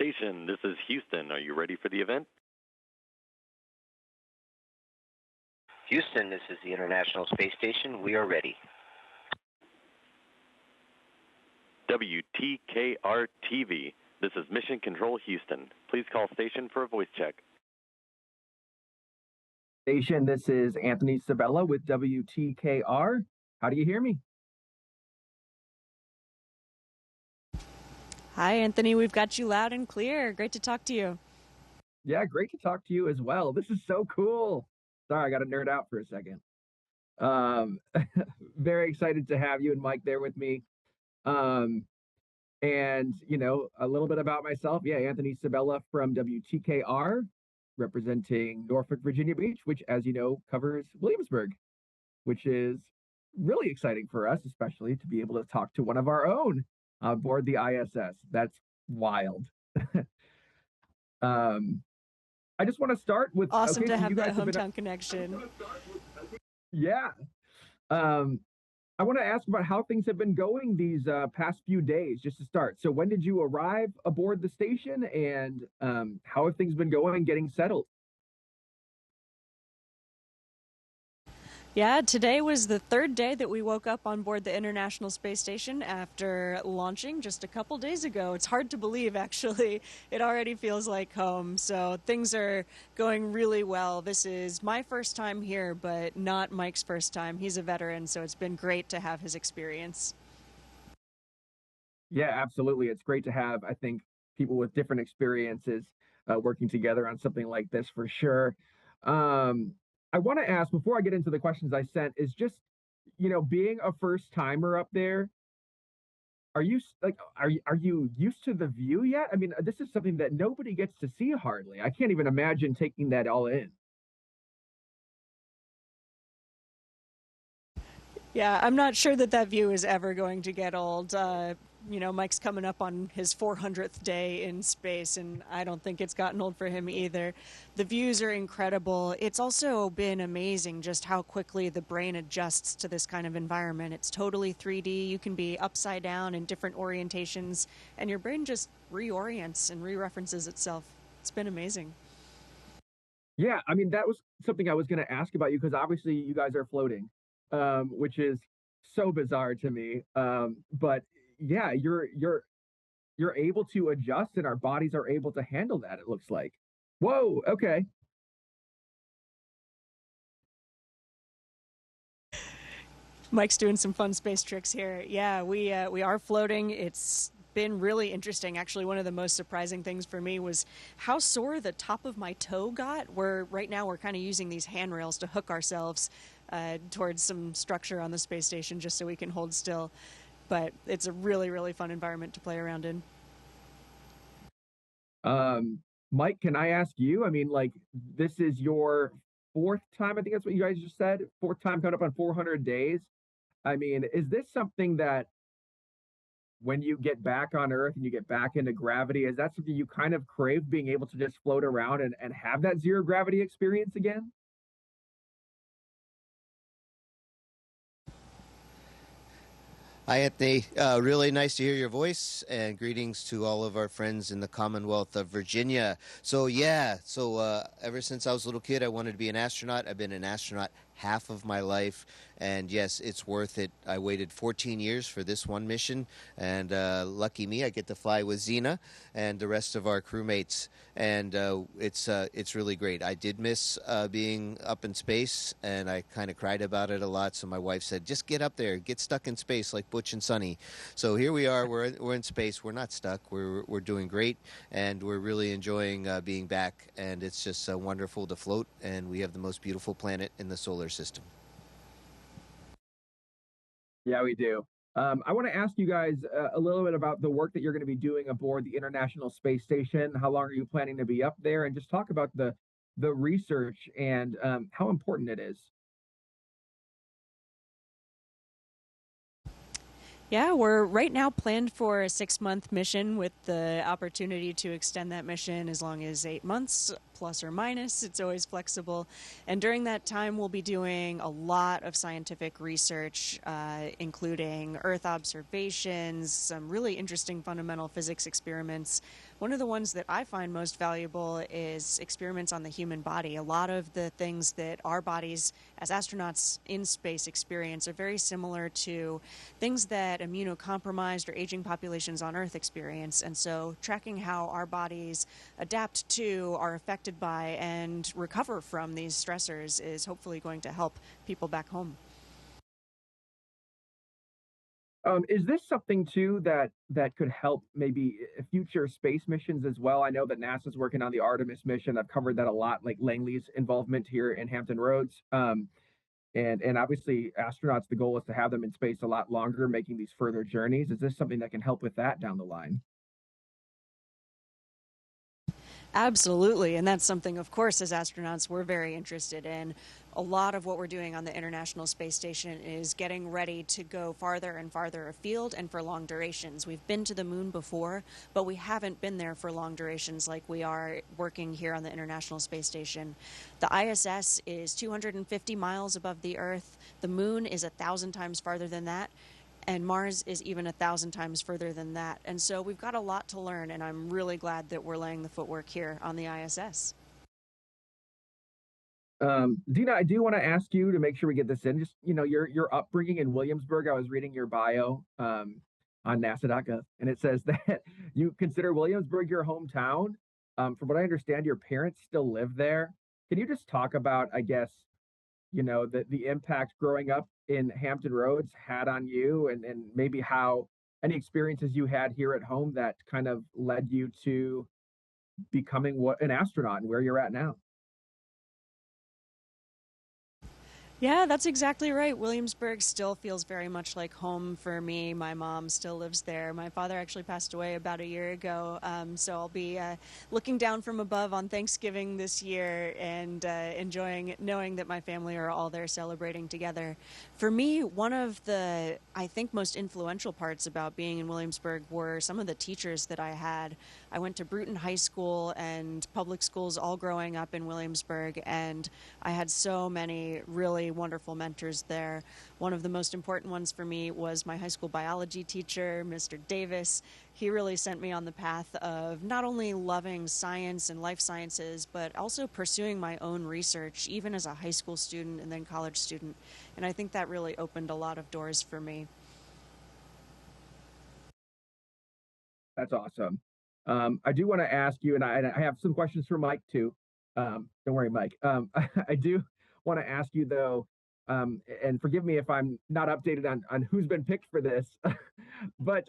Station, this is Houston. Are you ready for the event? Houston, this is the International Space Station. We are ready. WTKR-TV, this is Mission Control Houston. Please call station for a voice check. Station, this is Anthony Sabella with WTKR. How do you hear me? Hi, Anthony. We've got you loud and clear. Great to talk to you. Yeah, great to talk to you as well. This is so cool. Sorry, I got to nerd out for a second. Very excited to have you and Mike there with me. And, you know, a little bit about myself. Yeah, Anthony Sabella from WTKR, representing Norfolk, Virginia Beach, which, as you know, covers Williamsburg, which is really exciting for us, especially to be able to talk to one of our own on board the ISS. That's wild. I just want to start with awesome to so have you guys that hometown connection. Yeah. I want to ask about how things have been going these past few days, just to start. So when did you arrive aboard the station, and how have things been going getting settled? Yeah, today was the third day that we woke up on board the International Space Station after launching just a couple days ago. It's hard to believe, actually. It already feels like home. So things are going really well. This is my first time here, but not Mike's first time. He's a veteran, so it's been great to have his experience. Yeah, absolutely. It's great to have, I think, people with different experiences working together on something like this for sure. I want to ask, before I get into the questions I sent, is just, you know, being a first timer up there, are you used to the view yet? I mean, this is something that nobody gets to see hardly. I can't even imagine taking that all in. Yeah, I'm not sure that that view is ever going to get old. You know, Mike's coming up on his 400th day in space, and I don't think it's gotten old for him either. The views are incredible. It's also been amazing just how quickly the brain adjusts to this kind of environment. It's totally 3D. You can be upside down in different orientations, and your brain just reorients and re-references itself. It's been amazing. Yeah, I mean, that was something I was going to ask about you, because obviously you guys are floating, which is so bizarre to me. But yeah, you're able to adjust, and our bodies are able to handle that, it looks like. Whoa, okay. Mike's doing some fun space tricks here. Yeah, we are floating. It's been really interesting. Actually, one of the most surprising things for me was how sore the top of my toe got. Right now we're kind of using these handrails to hook ourselves towards some structure on the space station just so we can hold still. But it's a really, really fun environment to play around in. Mike, can I ask you? I mean, like, this is your fourth time, I think that's what you guys just said, fourth time coming up on 400 days. I mean, is this something that when you get back on Earth and you get back into gravity, is that something you kind of crave, being able to just float around and have that zero gravity experience again? Hi, Anthony. Really nice to hear your voice, and greetings to all of our friends in the Commonwealth of Virginia. So, yeah, ever since I was a little kid, I wanted to be an astronaut. I've been an astronaut half of my life, and yes, it's worth it. I waited 14 years for this one mission, and lucky me, I get to fly with Zena and the rest of our crewmates, and it's really great. I did miss being up in space, and I kind of cried about it a lot, so my wife said, just get up there, get stuck in space like Butch and Sunny. So here we are, we're in space, we're not stuck, we're doing great, and we're really enjoying being back, and it's just wonderful to float, and we have the most beautiful planet in the solar system. Yeah, we do. I want to ask you guys a little bit about the work that you're going to be doing aboard the International Space Station. How long are you planning to be up there? And just talk about the research and how important it is. Yeah, we're right now planned for a 6-month mission with the opportunity to extend that mission as long as 8 months, plus or minus. It's always flexible. And during that time, we'll be doing a lot of scientific research, including Earth observations, some really interesting fundamental physics experiments. One of the ones that I find most valuable is experiments on the human body. A lot of the things that our bodies as astronauts in space experience are very similar to things that immunocompromised or aging populations on Earth experience. And so tracking how our bodies adapt to, are affected by, and recover from these stressors is hopefully going to help people back home. Is this something too that could help maybe future space missions as well? I know that NASA's working on the Artemis mission. I've covered that a lot, like Langley's involvement here in Hampton Roads. And obviously astronauts, the goal is to have them in space a lot longer, making these further journeys. Is this something that can help with that down the line? Absolutely, and that's something, of course, as astronauts, we're very interested in. A lot of what we're doing on the International Space Station is getting ready to go farther and farther afield and for long durations. We've been to the moon before, but we haven't been there for long durations like we are working here on the International Space Station. The ISS is 250 miles above the Earth. The moon is 1,000 times farther than that. And Mars is even 1,000 times further than that. And so we've got a lot to learn, and I'm really glad that we're laying the footwork here on the ISS. Zena, I do want to ask you to make sure we get this in. Just, your upbringing in Williamsburg. I was reading your bio on NASA.gov, and it says that you consider Williamsburg your hometown. From what I understand, your parents still live there. Can you just talk about, I guess, the impact growing up in Hampton Roads had on you, and maybe how any experiences you had here at home that kind of led you to becoming an astronaut and where you're at now? Yeah, that's exactly right. Williamsburg still feels very much like home for me. My mom still lives there. My father actually passed away about a year ago, so I'll be looking down from above on Thanksgiving this year and enjoying knowing that my family are all there celebrating together. For me, one of the, I think, most influential parts about being in Williamsburg were some of the teachers that I had. I went to Bruton High School and public schools all growing up in Williamsburg, and I had so many really wonderful mentors there. One of the most important ones for me was my high school biology teacher, Mr. Davis. He really sent me on the path of not only loving science and life sciences, but also pursuing my own research, even as a high school student and then college student. And I think that really opened a lot of doors for me. That's awesome. I do want to ask you, and I have some questions for Mike too. Don't worry, Mike. I do want to ask you though, and forgive me if I'm not updated on who's been picked for this, but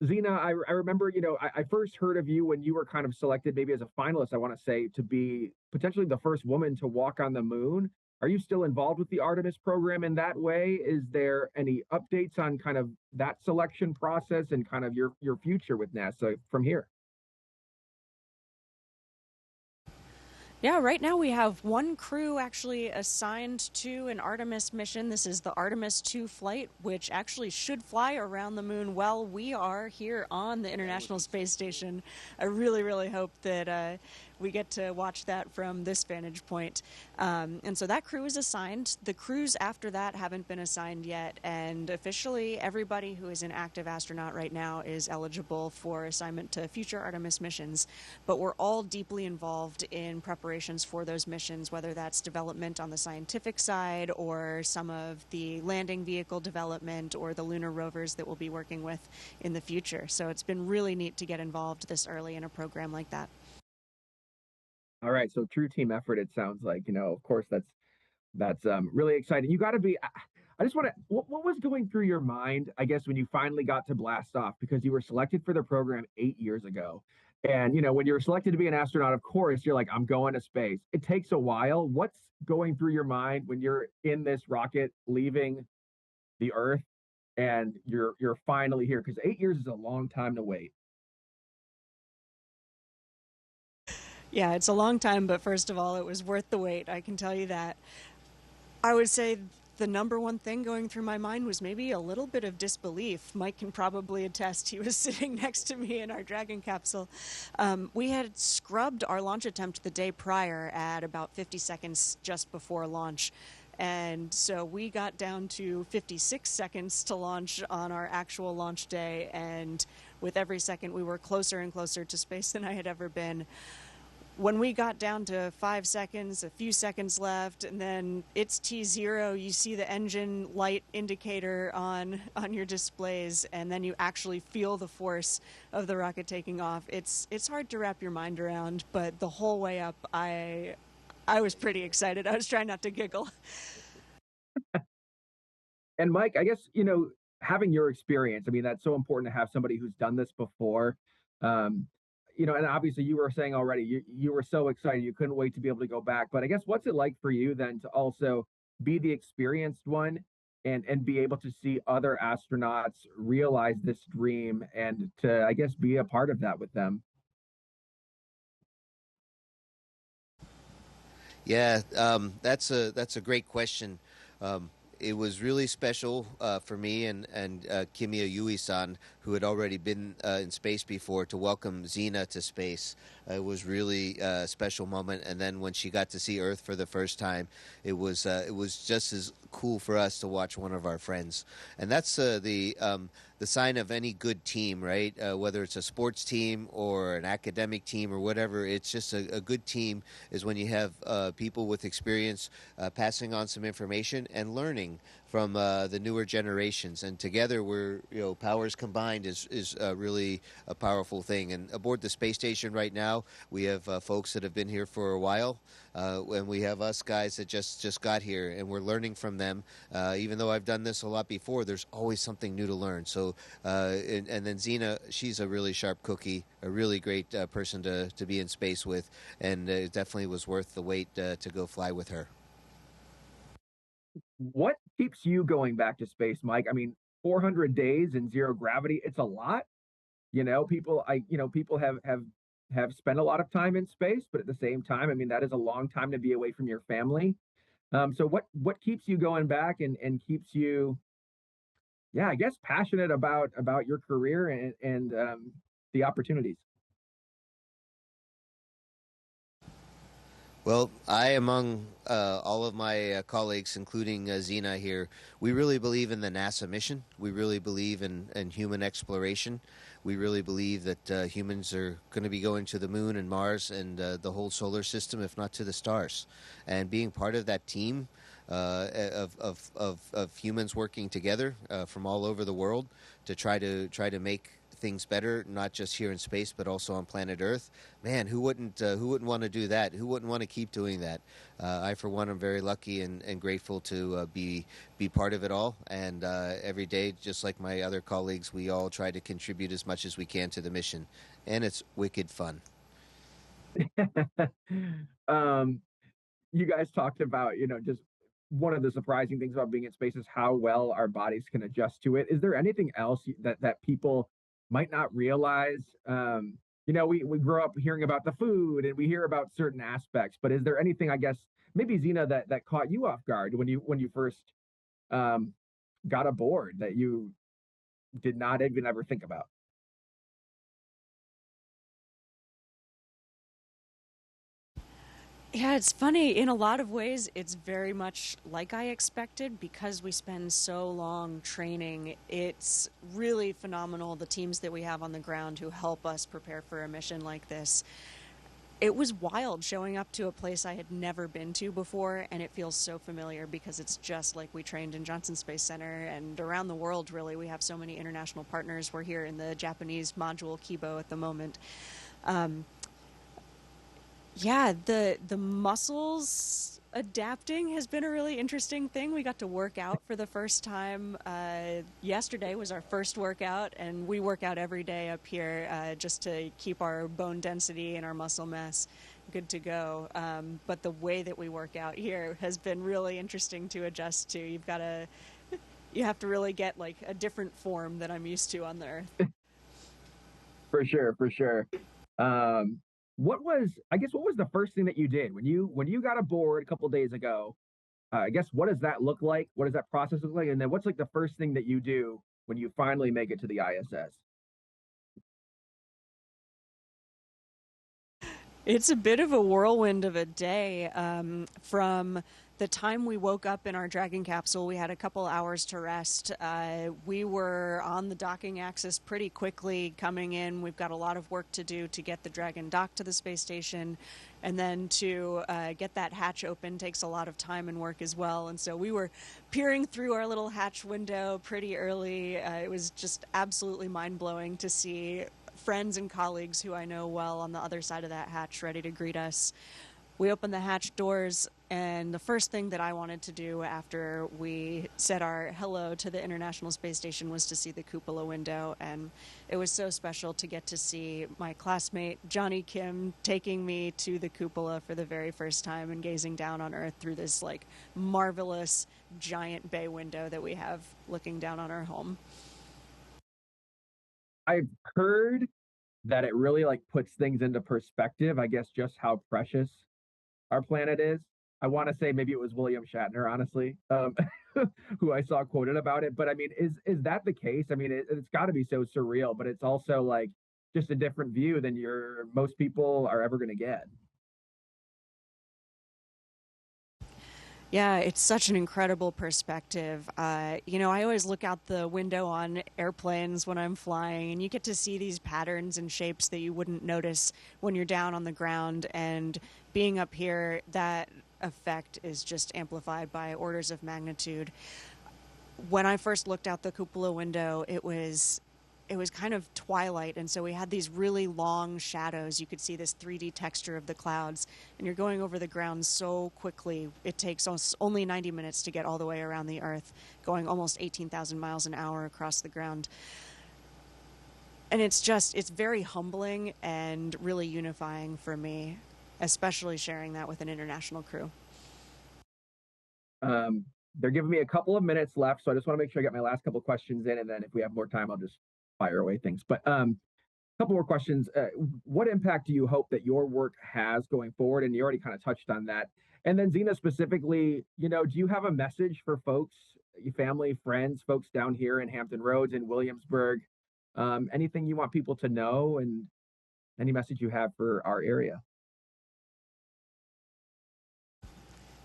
Zena, I remember, I first heard of you when you were kind of selected maybe as a finalist, I want to say, to be potentially the first woman to walk on the moon. Are you still involved with the Artemis program in that way? Is there any updates on kind of that selection process and kind of your future with NASA from here? Yeah, right now we have one crew actually assigned to an Artemis mission. This is the Artemis 2 flight, which actually should fly around the moon while we are here on the International Space Station. I really, really hope that we get to watch that from this vantage point. And so that crew is assigned. The crews after that haven't been assigned yet, and officially everybody who is an active astronaut right now is eligible for assignment to future Artemis missions. But we're all deeply involved in preparations for those missions, whether that's development on the scientific side or some of the landing vehicle development or the lunar rovers that we'll be working with in the future. So it's been really neat to get involved this early in a program like that. All right, so true team effort, it sounds like. Of course, that's really exciting. You got to be. I just want to. What was going through your mind, I guess, when you finally got to blast off, because you were selected for the program 8 years ago, and when you're selected to be an astronaut, of course, you're like, I'm going to space. It takes a while. What's going through your mind when you're in this rocket leaving the Earth, and you're finally here? Because 8 years is a long time to wait. Yeah, it's a long time, but first of all, it was worth the wait. I can tell you that. I would say the number one thing going through my mind was maybe a little bit of disbelief. Mike can probably attest. He was sitting next to me in our Dragon capsule. We had scrubbed our launch attempt the day prior at about 50 seconds just before launch. And so we got down to 56 seconds to launch on our actual launch day, and with every second we were closer and closer to space than I had ever been. When we got down to 5 seconds, a few seconds left, and then it's T0, you see the engine light indicator on your displays, and then you actually feel the force of the rocket taking off. It's hard to wrap your mind around, but the whole way up, I was pretty excited. I was trying not to giggle. And Mike, I guess, having your experience, I mean, that's so important to have somebody who's done this before. And obviously you were saying already, you were so excited, you couldn't wait to be able to go back. But I guess what's it like for you then to also be the experienced one and be able to see other astronauts realize this dream and to, I guess, be a part of that with them? Yeah, that's a great question. It was really special for me and Kimiya Yui-san, who had already been in space before, to welcome Zena to space. It was really a special moment. And then when she got to see Earth for the first time, it was just as cool for us to watch one of our friends. And that's the sign of any good team, right? Whether it's a sports team or an academic team or whatever, it's just a good team is when you have people with experience passing on some information and learning from the newer generations. And together we're, powers combined is really a powerful thing. And aboard the space station right now, we have folks that have been here for a while. And we have us guys that just got here, and we're learning from them. Even though I've done this a lot before, there's always something new to learn. So, and then Zena, she's a really sharp cookie, a really great person to be in space with, and it definitely was worth the wait to go fly with her. What keeps you going back to space, Mike? I mean, 400 days in zero gravity, it's a lot. People have spent a lot of time in space, but at the same time, I mean, that is a long time to be away from your family. So what keeps you going back and keeps you, I guess, passionate about your career and the opportunities? Well, I, among all of my colleagues, including Zena here, we really believe in the NASA mission. We really believe in human exploration. We really believe that humans are going to be going to the moon and Mars and the whole solar system, if not to the stars. And being part of that team of humans working together from all over the world to try to make things better, not just here in space, but also on planet Earth. Man, who wouldn't want to do that? Who wouldn't want to keep doing that? I, for one, am very lucky and grateful to be part of it all. And every day, just like my other colleagues, we all try to contribute as much as we can to the mission. And it's wicked fun. You guys talked about, just one of the surprising things about being in space is how well our bodies can adjust to it. Is there anything else that people might not realize? We grow up hearing about the food and we hear about certain aspects, but is there anything, I guess, maybe Zena, that caught you off guard when you first got aboard that you did not even ever think about? Yeah, it's funny. In a lot of ways, it's very much like I expected because we spend so long training. It's really phenomenal, the teams that we have on the ground who help us prepare for a mission like this. It was wild showing up to a place I had never been to before, and it feels so familiar because it's just like we trained in Johnson Space Center and around the world, really. We have so many international partners. We're here in the Japanese module Kibo at the moment. Yeah, the muscles adapting has been a really interesting thing. We got to work out for the first time. Yesterday was our first workout, and we work out every day up here just to keep our bone density and our muscle mass good to go. But the way that we work out here has been really interesting to adjust to. You have to really get like a different form than I'm used to on the Earth. For sure. What was the first thing that you did when you got aboard a couple days ago? I guess, what does that look like? What does that process look like? And then what's like the first thing that you do when you finally make it to the ISS? It's a bit of a whirlwind of a day, from the time we woke up in our Dragon capsule, we had a couple hours to rest. We were on the docking axis pretty quickly coming in. We've got a lot of work to do to get the Dragon docked to the space station. And then to get that hatch open takes a lot of time and work as well. And so we were peering through our little hatch window pretty early. It was just absolutely mind-blowing to see friends and colleagues who I know well on the other side of that hatch ready to greet us. We opened the hatch doors, and the first thing that I wanted to do after we said our hello to the International Space Station was to see the cupola window, and it was so special to get to see my classmate Johnny Kim taking me to the cupola for the very first time and gazing down on Earth through this like marvelous giant bay window that we have looking down on our home. I've heard that it really like puts things into perspective, I guess, just how precious our planet is. I want to say maybe it was William Shatner, honestly, who I saw quoted about it. But I mean, is that the case? I mean, it's got to be so surreal, but it's also like just a different view than most people are ever going to get. Yeah, it's such an incredible perspective. You know, I always look out the window on airplanes when I'm flying, and you get to see these patterns and shapes that you wouldn't notice when you're down on the ground. And being up here, that effect is just amplified by orders of magnitude. When I first looked out the cupola window, it was kind of twilight, and so we had these really long shadows. You could see this 3D texture of the clouds, and you're going over the ground so quickly. It takes only 90 minutes to get all the way around the Earth, going almost 18,000 miles an hour across the ground. And it's very humbling and really unifying for me, especially sharing that with an international crew. They're giving me a couple of minutes left, so I just want to make sure I get my last couple of questions in, and then if we have more time, I'll just fire away things. But a couple more questions. What impact do you hope that your work has going forward? And you already kind of touched on that. And then Zena, specifically, you know, do you have a message for folks, your family, friends, folks down here in Hampton Roads and Williamsburg? Anything you want people to know, and any message you have for our area?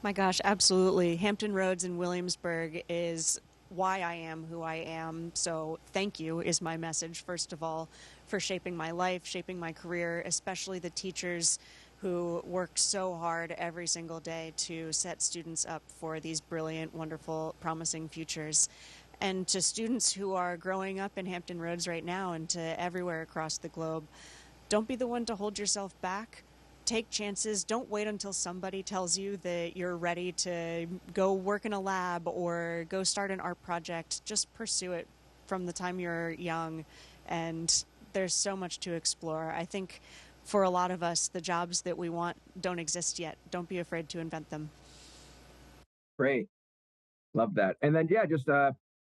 My gosh, absolutely. Hampton Roads in Williamsburg is why I am who I am. So thank you is my message, first of all, for shaping my life, shaping my career, especially the teachers who work so hard every single day to set students up for these brilliant, wonderful, promising futures. And to students who are growing up in Hampton Roads right now and to everywhere across the globe, don't be the one to hold yourself back. Take chances. Don't wait until somebody tells you that you're ready to go work in a lab or go start an art project. Just pursue it from the time you're young, and there's so much to explore. I think for a lot of us, the jobs that we want don't exist yet. Don't be afraid to invent them. Great. Love that. And then, yeah, just,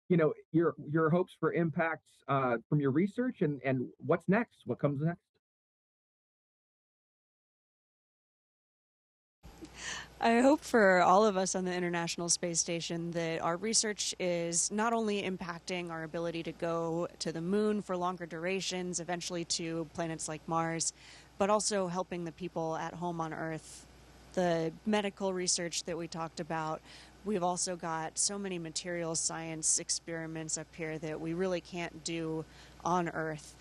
you know, your hopes for impacts from your research and what's next? What comes next? I hope for all of us on the International Space Station that our research is not only impacting our ability to go to the moon for longer durations, eventually to planets like Mars, but also helping the people at home on Earth. The medical research that we talked about, we've also got so many materials science experiments up here that we really can't do on Earth.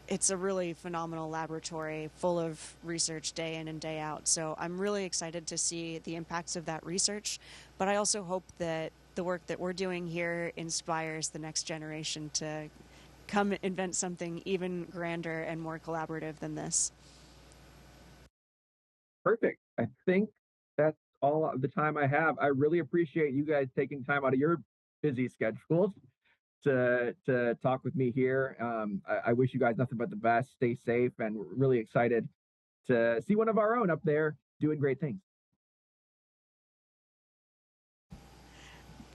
It's a really phenomenal laboratory full of research day in and day out. So I'm really excited to see the impacts of that research. But I also hope that the work that we're doing here inspires the next generation to come invent something even grander and more collaborative than this. Perfect. I think that's all the time I have. I really appreciate you guys taking time out of your busy schedules to talk with me here. I wish you guys nothing but the best. Stay safe, and we're really excited to see one of our own up there doing great things.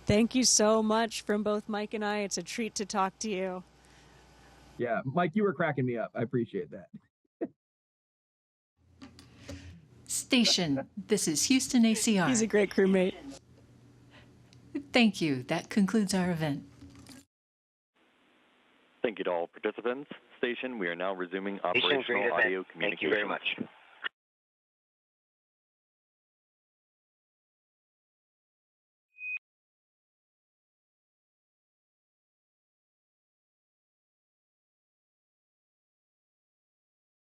Thank you so much from both Mike and I. It's a treat to talk to you. Yeah, Mike, you were cracking me up. I appreciate that. Station, this is Houston ACR. He's a great crewmate. Thank you. That concludes our event. Thank you to all participants. Station, we are now resuming Station, operational great event. audio communication. Thank you very much.